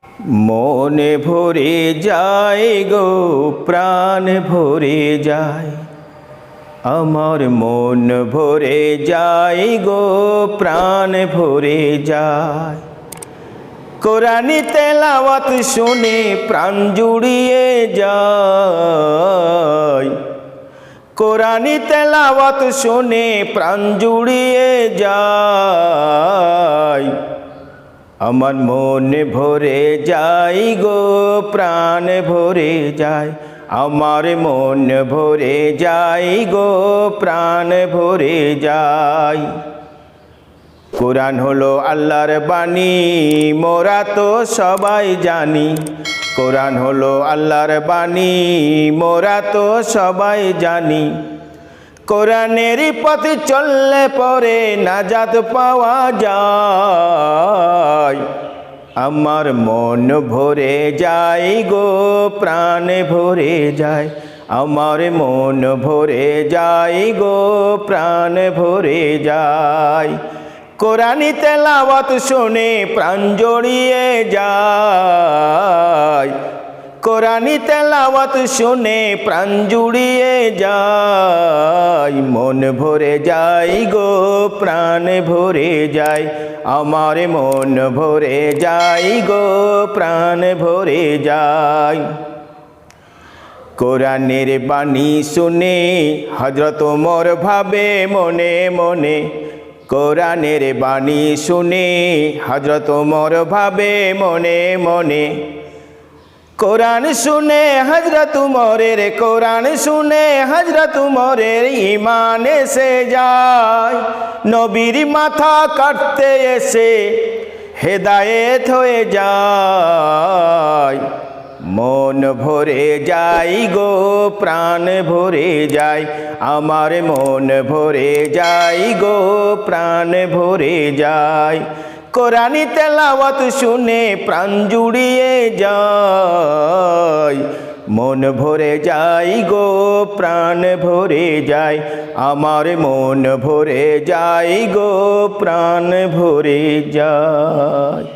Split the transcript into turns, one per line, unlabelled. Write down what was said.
মনে ভরে যায় গো প্রাণ ভরে যায়, আমার মন ভরে যায় গো প্রাণ ভরে যায়। কোরআনি তেলাওয়াত শুনে প্রাণ জুড়িয়ে যায়, কোরআনি তেলাওয়াত শুনে প্রাণ জুড়িয়ে যায়। আমার মন ভরে যায় গো প্রাণ ভরে যায়, আমার মন ভরে যায় গো প্রাণ ভরে যায়। কোরআন হলো আল্লাহর বাণী মোরা তো সবাই জানি, কোরআন হলো আল্লাহর বাণী মোরা তো সবাই জানি। কোরআনের পথে চললে পরে নাজাত পাওয়া যায়, আমার মন ভরে যায় গো প্রাণ ভরে যায়, আমার মন ভরে যায় গো প্রাণ ভরে যায়। কোরআনি তেলাওয়াত শুনে প্রাণ জড়িয়ে যায়, কোরআনি তেলাওয়াত শুনে প্রাণ জুড়িয়ে যায়। মন ভরে যায় গো প্রাণ ভরে যায়, আমার মন ভরে যায় গো প্রাণ ভরে যায়। কোরআনের বাণী শুনে হযরত ওমর ভাবে মনে মনে, কোরআনের বাণী শুনে হযরত ওমর ভাবে মনে মনে। কোরআন শুনে হযরত ওমরের, কোরআন শুনে হযরত ওমরের ঈমান এসে যায়। নবীর মাথা কাটতে এসে হেদায়েত হয়ে যায়, মন ভরে যায় গো প্রাণ ভরে যায়, আমার মন ভরে যায় গো প্রাণ ভরে যায়। কোরআনি তেলাওয়াত শুনে প্রাণ জুড়িয়ে যায়, মন ভরে যায় গো প্রাণ ভরে যায়, আমার মন ভরে যায় গো প্রাণ ভরে যায়।